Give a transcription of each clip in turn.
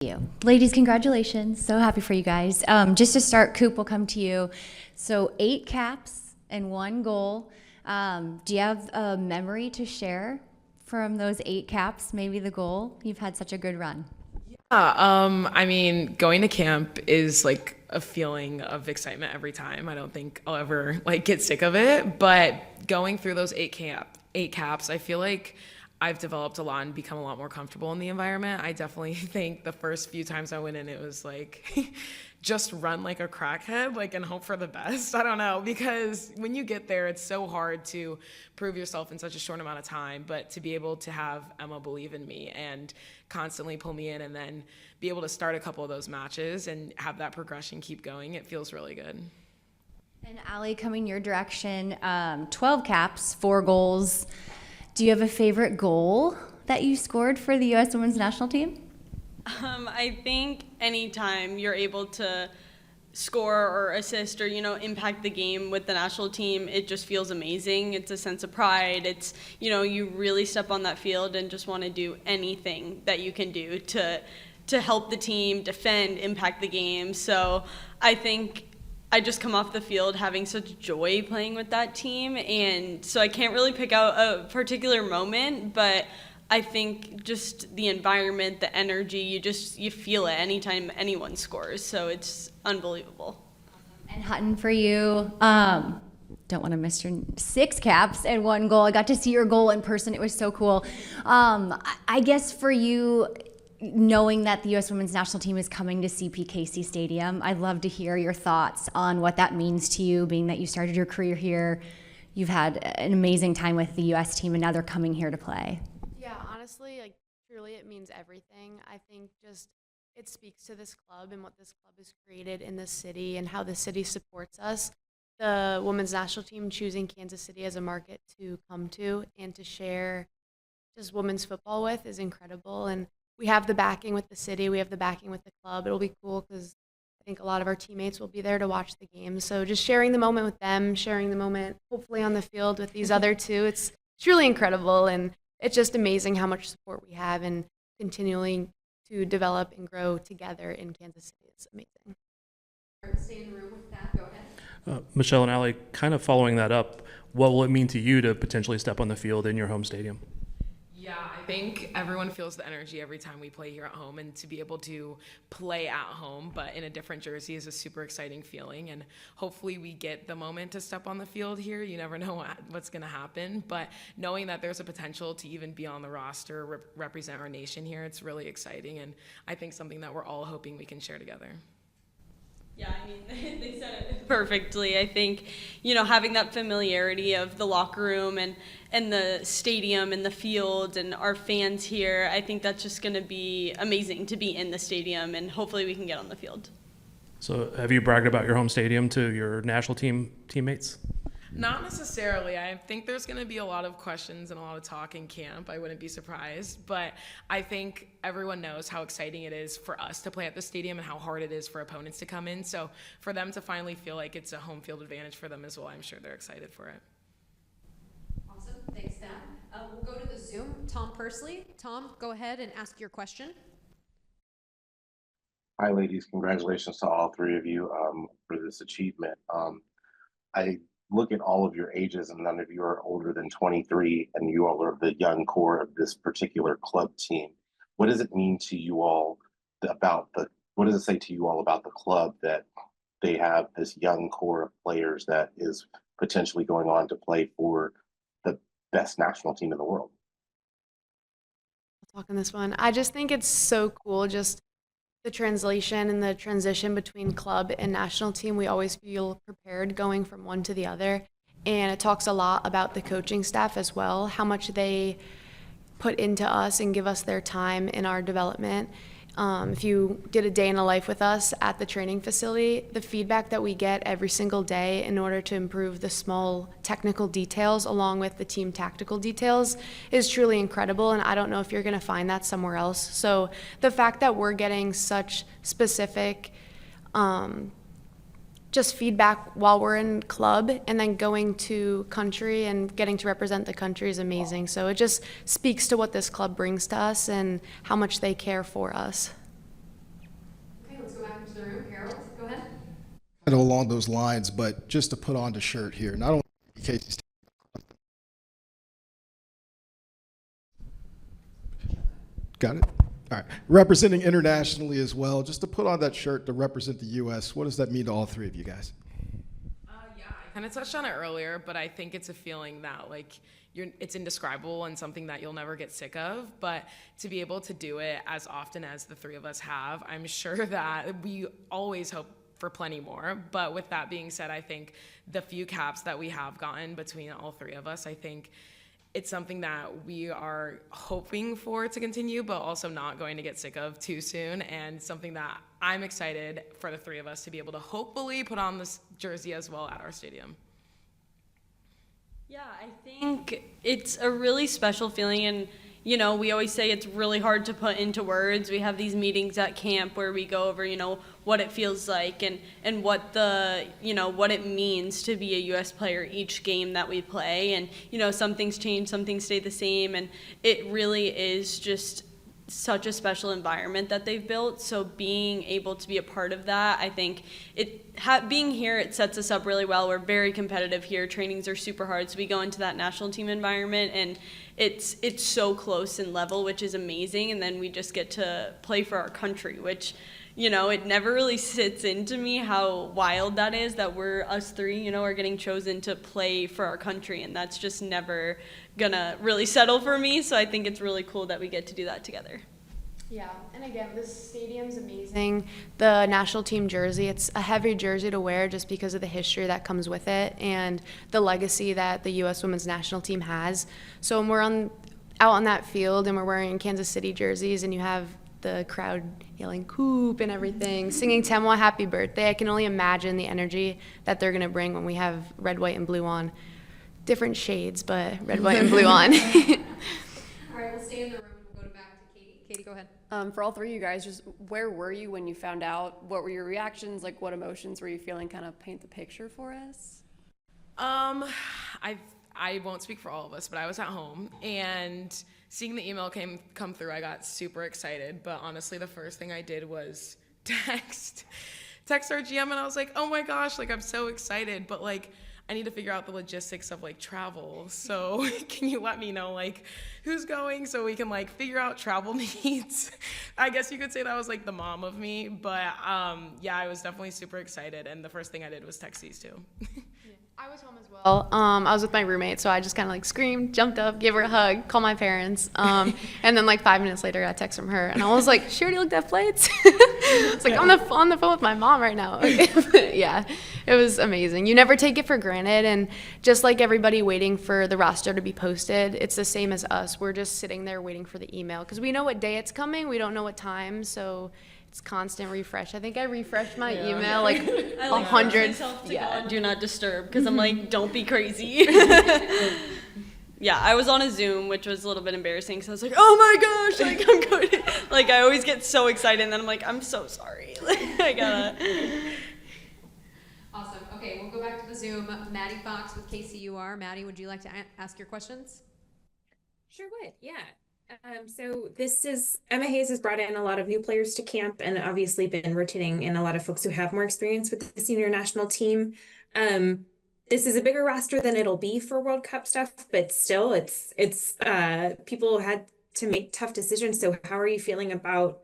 You. Ladies, congratulations. So happy for you guys. Just to start, Coop, will come to you. So 8 caps and 1 goal. Do you have a memory to share from those 8 caps, maybe the goal? You've had such a good run. I mean, going to camp is like a feeling of excitement every time. I don't think I'll ever like get sick of it, but going through those 8 caps, I feel like I've developed a lot and become a lot more comfortable in the environment. I definitely think the first few times I went in, it was like just run like a crackhead, like, and hope for the best. I don't know, because when you get there, it's so hard to prove yourself in such a short amount of time, but to be able to have Emma believe in me and constantly pull me in and then be able to start a couple of those matches and have that progression keep going, it feels really good. And Allie, coming your direction, 12 caps, 4 goals. Do you have a favorite goal that you scored for the U.S. Women's National Team? I think anytime you're able to score or assist or, impact the game with the national team, it just feels amazing. It's a sense of pride. It's, you really step on that field and just want to do anything that you can do to help the team, defend, impact the game. So I think I just come off the field having such joy playing with that team, and so I can't really pick out a particular moment, but I think just the environment, the energy, you feel it anytime anyone scores, so it's unbelievable. And Hutton, for you, don't want to miss your 6 caps and 1 goal. I got to see your goal in person. It was so cool. I guess for you, knowing that the U.S. Women's National Team is coming to CPKC Stadium, I'd love to hear your thoughts on what that means to you, being that you started your career here. You've had an amazing time with the U.S. team, and now they're coming here to play. Yeah, honestly, truly it means everything. I think just it speaks to this club and what this club has created in this city and how the city supports us. The women's national team choosing Kansas City as a market to come to and to share just women's football with is incredible. And we have the backing with the city. We have the backing with the club. It'll be cool because I think a lot of our teammates will be there to watch the game. So just sharing the moment with them, sharing the moment hopefully on the field with these other two, it's truly incredible. And it's just amazing how much support we have and continuing to develop and grow together in Kansas City. It's amazing. Stay in the room with that. Go ahead. Michelle and Allie, kind of following that up, what will it mean to you to potentially step on the field in your home stadium? Yeah, I think everyone feels the energy every time we play here at home, and to be able to play at home but in a different jersey is a super exciting feeling, and hopefully we get the moment to step on the field here. You never know what's going to happen, but knowing that there's a potential to even be on the roster, represent our nation here, it's really exciting, and I think something that we're all hoping we can share together. Yeah, I mean, they said it perfectly. I think, having that familiarity of the locker room and the stadium and the field and our fans here, I think that's just going to be amazing to be in the stadium, and hopefully we can get on the field. So have you bragged about your home stadium to your national team teammates? Not necessarily. I think there's going to be a lot of questions and a lot of talk in camp. I wouldn't be surprised. But I think everyone knows how exciting it is for us to play at the stadium and how hard it is for opponents to come in. So for them to finally feel like it's a home field advantage for them as well, I'm sure they're excited for it. Awesome. Thanks, Dan. We'll go to the Zoom. Tom Pursley. Tom, go ahead and ask your question. Hi, ladies. Congratulations to all 3 of you for this achievement. I look at all of your ages, and none of you are older than 23, and you all are the young core of this particular club team. What does it mean to you all what does it say to you all about the club that they have this young core of players that is potentially going on to play for the best national team in the world? I'll talk on this one. I just think it's so cool, just the translation and the transition between club and national team. We always feel prepared going from one to the other. And it talks a lot about the coaching staff as well, how much they put into us and give us their time in our development. If you did a day in the life with us at the training facility, the feedback that we get every single day in order to improve the small technical details along with the team tactical details is truly incredible, and I don't know if you're going to find that somewhere else. So the fact that we're getting such specific just feedback while we're in club and then going to country and getting to represent the country is amazing. So it just speaks to what this club brings to us and how much they care for us. the room. Harold, go ahead. Kind of along those lines, but just to put on the shirt here, not only Casey's. Got it? All right. Representing internationally as well, just to put on that shirt to represent the U.S., what does that mean to all three of you guys? Yeah, I kind of touched on it earlier, but I think it's a feeling that like it's indescribable and something that you'll never get sick of. But to be able to do it as often as the three of us have, I'm sure that we always hope for plenty more. But with that being said, I think the few caps that we have gotten between all three of us, I think it's something that we are hoping for to continue, but also not going to get sick of too soon, and something that I'm excited for the three of us to be able to hopefully put on this jersey as well at our stadium. Yeah, I think it's a really special feeling, and you know, we always say it's really hard to put into words. We have these meetings at camp where we go over, you know, what it feels like and what the, you know, what it means to be a U.S. player each game that we play. And, you know, some things change, some things stay the same. And it really is just such a special environment that they've built. So being able to be a part of that, I think being here, it sets us up really well. We're very competitive here. Trainings are super hard. So we go into that national team environment and it's so close and level, which is amazing. And then we just get to play for our country, which, you know, it never really sits into me how wild that is, that us three, you know, are getting chosen to play for our country. And that's just never gonna really settle for me. So I think it's really cool that we get to do that together. Yeah, and again, this stadium's amazing. The national team jersey, it's a heavy jersey to wear just because of the history that comes with it and the legacy that the U.S. women's national team has. So when we're out on that field and we're wearing Kansas City jerseys and you have the crowd yelling "Coop" and everything, singing Temwa happy birthday, I can only imagine the energy that they're going to bring when we have red, white, and blue on. Different shades, but red, white, and blue on. All right, we'll stay in the room. We'll go back to Katie. Katie, go ahead. For all three of you guys, just where were you when you found out? What were your reactions? Like, what emotions were you feeling? Kind of paint the picture for us. I won't speak for all of us, but I was at home and seeing the email come through, I got super excited. But honestly, the first thing I did was text our GM, and I was like, oh my gosh, like I'm so excited, but like I need to figure out the logistics of like travel. So can you let me know like who's going so we can like figure out travel needs? I guess you could say that was like the mom of me, but yeah, I was definitely super excited. And the first thing I did was text these two. I was home as well. I was with my roommate, so I just kind of like screamed, jumped up, gave her a hug, called my parents, and then like 5 minutes later, I got a text from her, and I was like, "She already looked at flights." It's like I'm on the phone with my mom right now. Yeah, it was amazing. You never take it for granted, and just like everybody waiting for the roster to be posted, it's the same as us. We're just sitting there waiting for the email because we know what day it's coming, we don't know what time, so. It's constant refresh. I think I refreshed my email like 100. Yeah, do not disturb because I'm like, don't be crazy. Yeah, I was on a Zoom, which was a little bit embarrassing because I was like, oh my gosh, like I'm going to, like I always get so excited and then I'm like, I'm so sorry. Like I gotta. Awesome. Okay, we'll go back to the Zoom. Maddie Fox with KCUR. Maddie, would you like to ask your questions? Sure would, yeah. So Emma Hayes has brought in a lot of new players to camp and obviously been rotating in a lot of folks who have more experience with the senior national team. This is a bigger roster than it'll be for World Cup stuff, but still it's people had to make tough decisions. So how are you feeling about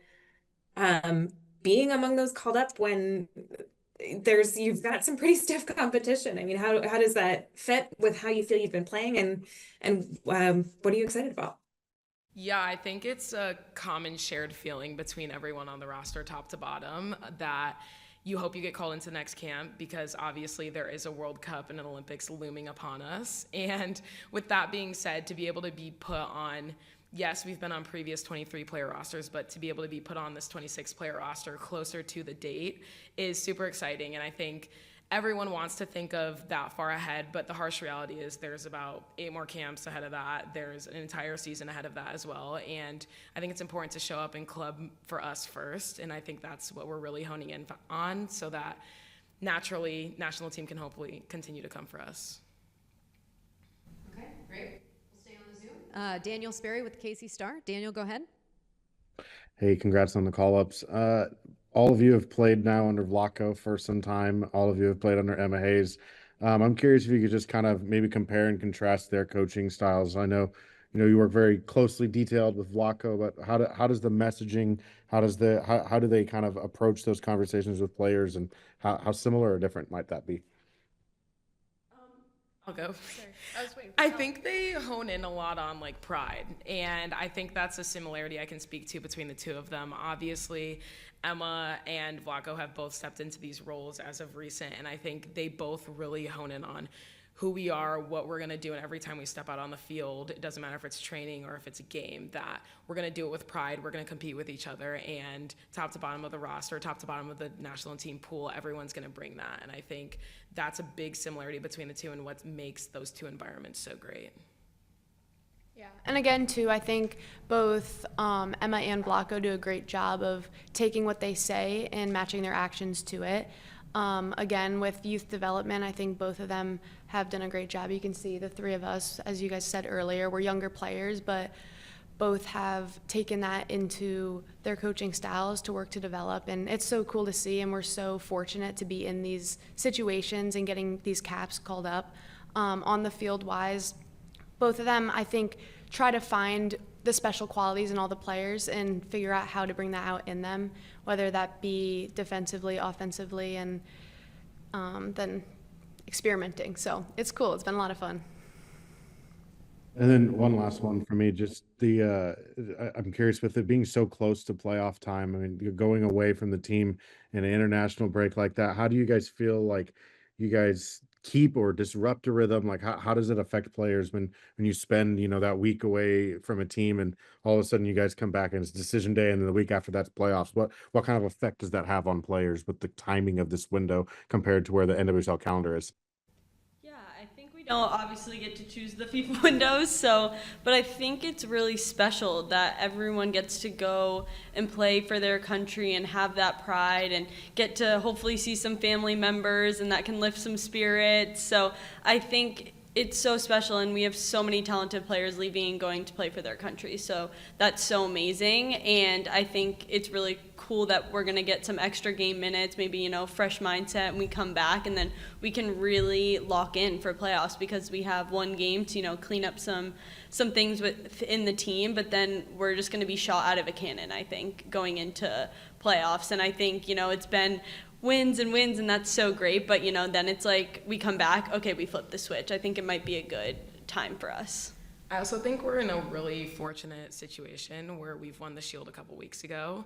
being among those called up when you've got some pretty stiff competition? I mean, how does that fit with how you feel you've been playing and what are you excited about? Yeah, I think it's a common shared feeling between everyone on the roster, top to bottom, that you hope you get called into the next camp because obviously there is a World Cup and an Olympics looming upon us. And with that being said, to be able to be put on, yes, we've been on previous 23-player rosters, but to be able to be put on this 26-player roster closer to the date is super exciting. And I think everyone wants to think of that far ahead, but the harsh reality is there's about 8 more camps ahead of that. There's an entire season ahead of that as well. And I think it's important to show up in club for us first. And I think that's what we're really honing in on so that naturally national team can hopefully continue to come for us. Okay, great. We'll stay on the Zoom. Daniel Sperry with KC Star. Daniel, go ahead. Hey, congrats on the call-ups. all of you have played now under Vlaco for some time. All of you have played under Emma Hayes. I'm curious if you could just kind of maybe compare and contrast their coaching styles. I know, you work very closely detailed with Vlaco, but how does the messaging, how do they kind of approach those conversations with players, and how similar or different might that be? I'll go. Sorry, I was waiting. I think they hone in a lot on like pride, and I think that's a similarity I can speak to between the two of them. Obviously, Emma and Vlaco have both stepped into these roles as of recent, and I think they both really hone in on who we are, what we're going to do, and every time we step out on the field, it doesn't matter if it's training or if it's a game, that we're going to do it with pride, we're going to compete with each other, and top to bottom of the roster, top to bottom of the national team pool, everyone's going to bring that. And I think that's a big similarity between the two and what makes those two environments so great. Yeah, and again, too, I think both Emma and Vlaco do a great job of taking what they say and matching their actions to it. Again, with youth development, I think both of them have done a great job. You can see the three of us, as you guys said earlier, we're younger players, but both have taken that into their coaching styles to work to develop. And it's so cool to see, and we're so fortunate to be in these situations and getting these caps called up. On the field wise, both of them, I think, try to find the special qualities in all the players and figure out how to bring that out in them, whether that be defensively, offensively, and then experimenting. So it's cool. It's been a lot of fun. And then one last one for me, just I'm curious, with it being so close to playoff time, I mean, you're going away from the team in an international break like that. How do you guys feel like you guys keep or disrupt a rhythm? Like how does it affect players when you spend, that week away from a team, and all of a sudden you guys come back and it's decision day, and then the week after that's playoffs? What kind of effect does that have on players with the timing of this window compared to where the NWSL calendar is? Yeah, I think we don't obviously get to choose the FIFA windows, but I think it's really special that everyone gets to go and play for their country and have that pride and get to hopefully see some family members, and that can lift some spirits. So I think it's so special, and we have so many talented players leaving and going to play for their country. So that's so amazing, and I think it's really cool that we're going to get some extra game minutes, maybe, fresh mindset, and we come back, and then we can really lock in for playoffs because we have one game to, clean up some things within the team, but then we're just going to be shot out of a cannon, I think, going into playoffs. And I think, it's been wins and wins, and that's so great, but then it's like we come back, okay, we flip the switch. I think it might be a good time for us. I also think we're in a really fortunate situation where we've won the Shield a couple weeks ago,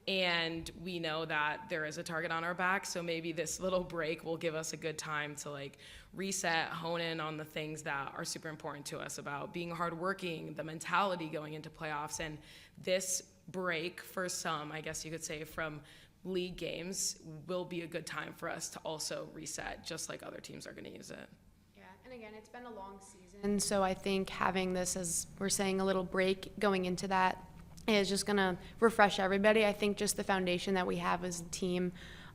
and we know that there is a target on our back, so maybe this little break will give us a good time to reset, hone in on the things that are super important to us about being hardworking, the mentality going into playoffs. And this break, for some, I guess you could say, from league games will be a good time for us to also reset, just like other teams are going to use it. Yeah, and again, it's been a long season, so I think having this, as we're saying, a little break going into that is just going to refresh everybody. I think just the foundation that we have as a team,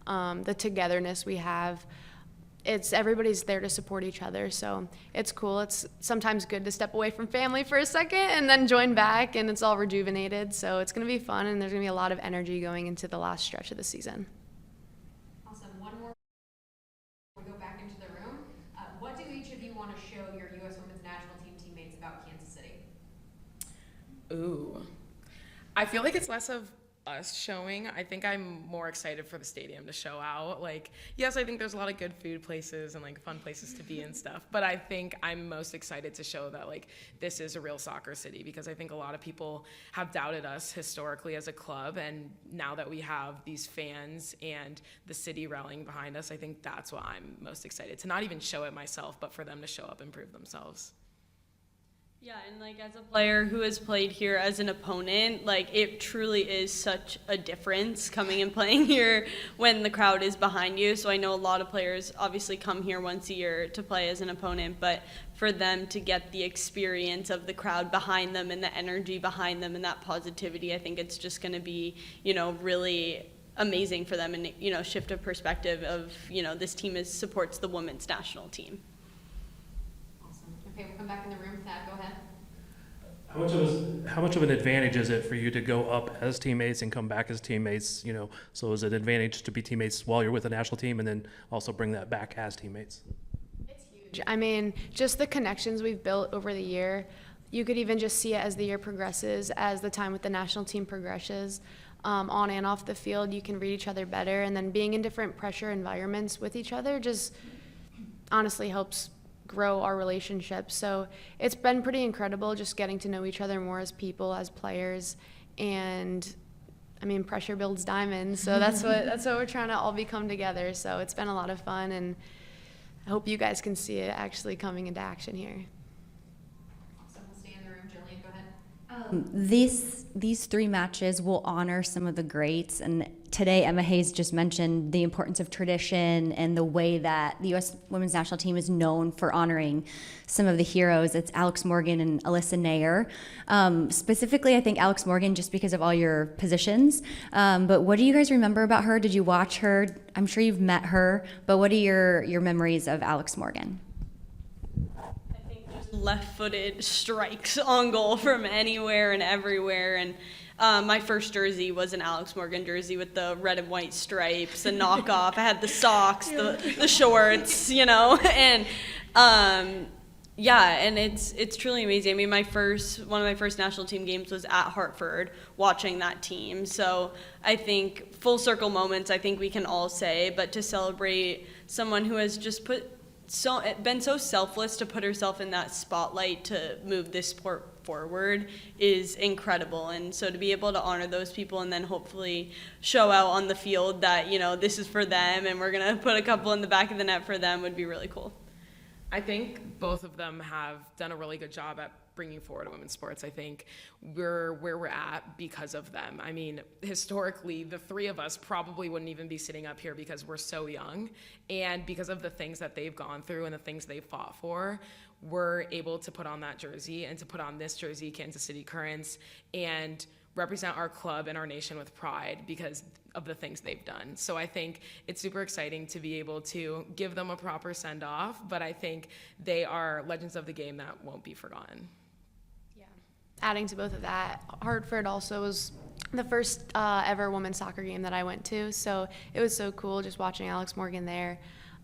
the togetherness we have, everybody's there to support each other, so it's cool. It's sometimes good to step away from family for a second and then join back, and it's all rejuvenated, so it's going to be fun, and there's going to be a lot of energy going into the last stretch of the season. Awesome. One more before we go back into the room. What do each of you want to show your U.S. Women's National Team teammates about Kansas City? Ooh. I feel like it's less of us showing. I think I'm more excited for the stadium to show out. Yes, I think there's a lot of good food places and fun places to be and stuff, but I think I'm most excited to show that this is a real soccer city, because I think a lot of people have doubted us historically as a club, and now that we have these fans and the city rallying behind us, I think that's what I'm most excited to not even show it myself, but for them to show up and prove themselves. Yeah, and as a player who has played here as an opponent, it truly is such a difference coming and playing here when the crowd is behind you. So I know a lot of players obviously come here once a year to play as an opponent, but for them to get the experience of the crowd behind them and the energy behind them and that positivity, I think it's just going to be, really amazing for them, and, shift a perspective of, this team supports the women's national team. Okay, we'll come back in the room. Thad, go ahead. How much of an advantage is it for you to go up as teammates and come back as teammates? You know, so is it an advantage to be teammates while you're with the national team and then also bring that back as teammates? I mean, just the connections we've built over the year, you could even just see it as the year progresses, as the time with the national team progresses, on and off the field, you can read each other better, and then being in different pressure environments with each other just honestly helps grow our relationship. So it's been pretty incredible just getting to know each other more as people, as players, and I mean, pressure builds diamonds, so that's what we're trying to all become together. So it's been a lot of fun, and I hope you guys can see it actually coming into action here. Awesome. We'll stay in the room. Jillian, go ahead. These 3 matches will honor some of the greats, and today Emma Hayes just mentioned the importance of tradition and the way that the U.S. Women's National Team is known for honoring some of the heroes. It's Alex Morgan and Alyssa Nair. Specifically, I think Alex Morgan just because of all your positions. But what do you guys remember about her? Did you watch her? I'm sure you've met her, but what are your memories of Alex Morgan? Left-footed strikes on goal from anywhere and everywhere, and my first jersey was an Alex Morgan jersey with the red and white stripes, a knockoff. I had the socks, the shorts, you know, and yeah, and it's truly amazing. I mean, one of my first national team games was at Hartford, watching that team. So I think full circle moments, I think we can all say, but to celebrate someone who has just been so selfless to put herself in that spotlight to move this sport forward is incredible. And so to be able to honor those people and then hopefully show out on the field that, you know, this is for them and we're going to put a couple in the back of the net for them would be really cool. I think both of them have done a really good job at bringing forward women's sports. I think we're where we're at because of them. I mean, historically, the 3 of us probably wouldn't even be sitting up here because we're so young. And because of the things that they've gone through and the things they've fought for, we're able to put on that jersey and to put on this jersey, Kansas City Currents, and represent our club and our nation with pride because of the things they've done. So I think it's super exciting to be able to give them a proper send-off, but I think they are legends of the game that won't be forgotten. Yeah. Adding to both of that, Hartford also was the first ever women's soccer game that I went to, so it was so cool just watching Alex Morgan there.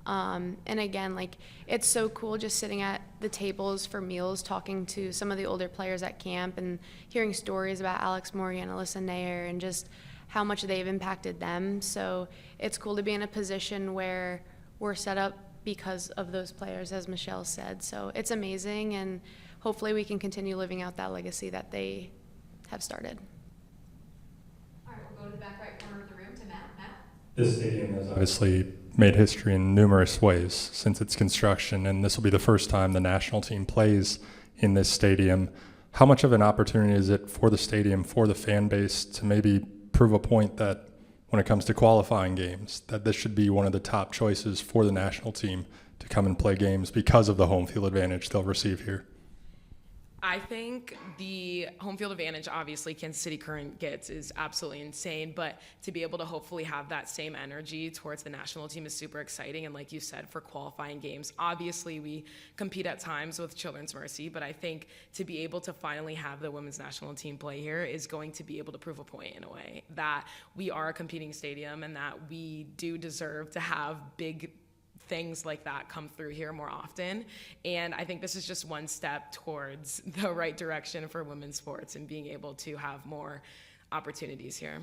And again, like, it's so cool just sitting at the tables for meals, talking to some of the older players at camp and hearing stories about Alex Morgan, Alyssa Nair, and just how much they've impacted them. So it's cool to be in a position where we're set up because of those players, as Michelle said. So it's amazing, and hopefully we can continue living out that legacy that they have started. All right, we'll go to the back right corner of the room to Matt. Matt? This stadium has obviously made history in numerous ways since its construction, and this will be the first time the national team plays in this stadium. How much of an opportunity is it for the stadium, for the fan base, to maybe prove a point that when it comes to qualifying games, that this should be one of the top choices for the national team to come and play games because of the home field advantage they'll receive here? I think the home field advantage, obviously, Kansas City Current gets is absolutely insane, but to be able to hopefully have that same energy towards the national team is super exciting. And like you said, for qualifying games, obviously we compete at times with Children's Mercy, but I think to be able to finally have the women's national team play here is going to be able to prove a point in a way that we are a competing stadium and that we do deserve to have big things like that come through here more often. And I think this is just one step towards the right direction for women's sports and being able to have more opportunities here.